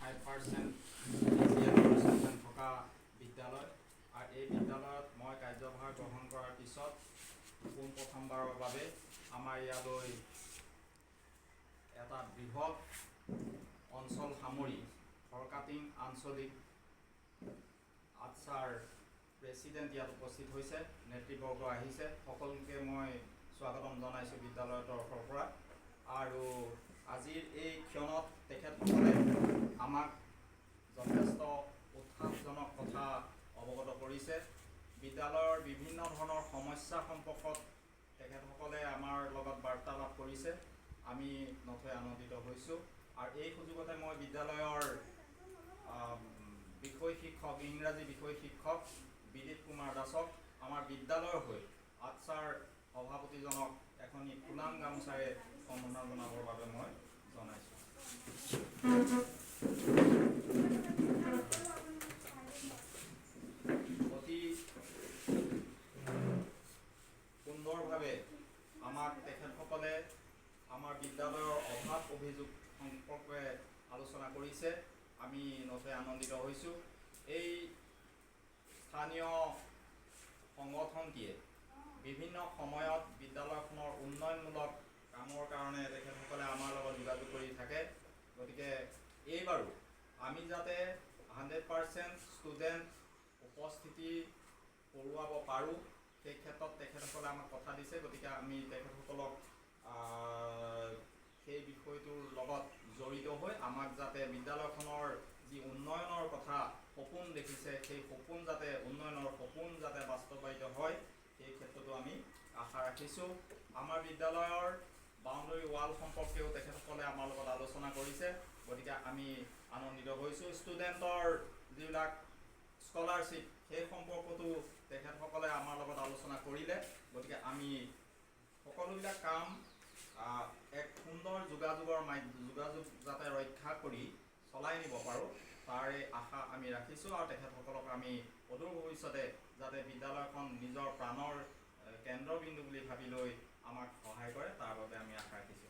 5% থকা বিদ্যালয় আৰু এই বিদ্যালয়ত মই কাৰ্যভাৰ গ্ৰহণ কৰাৰ পিছত পোনপ্ৰথমবাৰৰ বাবে আমাৰ ইয়ালৈ এটা বৃহৎ অঞ্চল সামৰি ফৰকাটিং আঞ্চলিক আটছাৰ প্ৰেছিডেণ্ট ইয়াত উপস্থিত হৈছে, নেতৃবৰ্গ আহিছে, সকলোকে মই স্বাগতম জনাইছোঁ বিদ্যালয়ৰ তৰফৰ পৰা। আৰু আজিৰ এই ক্ষণত তেখেতসকলে আমাক যথেষ্ট উৎসাহজনক কথা অৱগত কৰিছে। বিদ্যালয়ৰ বিভিন্ন ধৰণৰ সমস্যা সম্পৰ্কত তেখেতসকলে আমাৰ লগত বাৰ্তালাপ কৰিছে। আমি নথৈ আনন্দিত হৈছোঁ। আৰু এই সুযোগতে মই বিদ্যালয়ৰ বিষয় শিক্ষক, ইংৰাজী বিষয় শিক্ষক বিদিত কুমাৰ দাসক আমাৰ বিদ্যালয়ৰ হৈ আটছাৰ সভাপতিজনক এখনি ফুলাম গামোচাৰে সম্বৰ্ধনা জনাবৰ বাবে মই জনাইছোঁ। অতি সুন্দৰভাৱে আমাক তেখেতসকলে আমাৰ বিদ্যালয়ৰ অভাৱ অভিযোগ সম্পৰ্কে আলোচনা কৰিছে। আমি নথৈ আনন্দিত হৈছোঁ। এই স্থানীয় সংগঠনটিয়ে বিভিন্ন সময়ত বিদ্যালয়খনৰ উন্নয়নমূলক কামৰ কাৰণে তেখেতসকলে আমাৰ লগত যোগাযোগ কৰি থাকে। গতিকে এইবাৰো আমি যাতে 100% ষ্টুডেণ্ট উপস্থিতি কৰোৱাব পাৰোঁ, সেই ক্ষেত্ৰত তেখেতসকলে আমাক কথা দিছে। গতিকে আমি তেখেতসকলক সেই বিষয়টোৰ লগত জড়িত হৈ আমাক যাতে বিদ্যালয়খনৰ যি উন্নয়নৰ কথা সপোন দেখিছে, সেই সপোন যাতে উন্নয়নৰ সপোন যাতে বাস্তৱায়িত হয়, সেই ক্ষেত্ৰতো আমি আশা ৰাখিছোঁ। আমাৰ বিদ্যালয়ৰ বাউণ্ডৰী ৱাল সম্পৰ্কেও তেখেতসকলে আমাৰ লগত আলোচনা কৰিছে। গতিকে আমি আনন্দিত হৈছোঁ। ষ্টুডেণ্টৰ যিবিলাক স্কলাৰশ্বিপ, সেই সম্পৰ্কতো তেখেতসকলে আমাৰ লগত আলোচনা কৰিলে। গতিকে আমি সকলোবিলাক কাম এক সুন্দৰ যোগাযোগ যাতে ৰক্ষা কৰি চলাই নিব পাৰোঁ, তাৰে আশা আমি ৰাখিছোঁ। আৰু তেখেতসকলক আমি অদূৰ ভৱিষ্যতে যাতে বিদ্যালয়খন নিজৰ প্ৰাণৰ কেন্দ্ৰবিন্দু বুলি ভাবি লৈ আমাক সহায় কৰে, তাৰ বাবে আমি আশা ৰাখিছোঁ।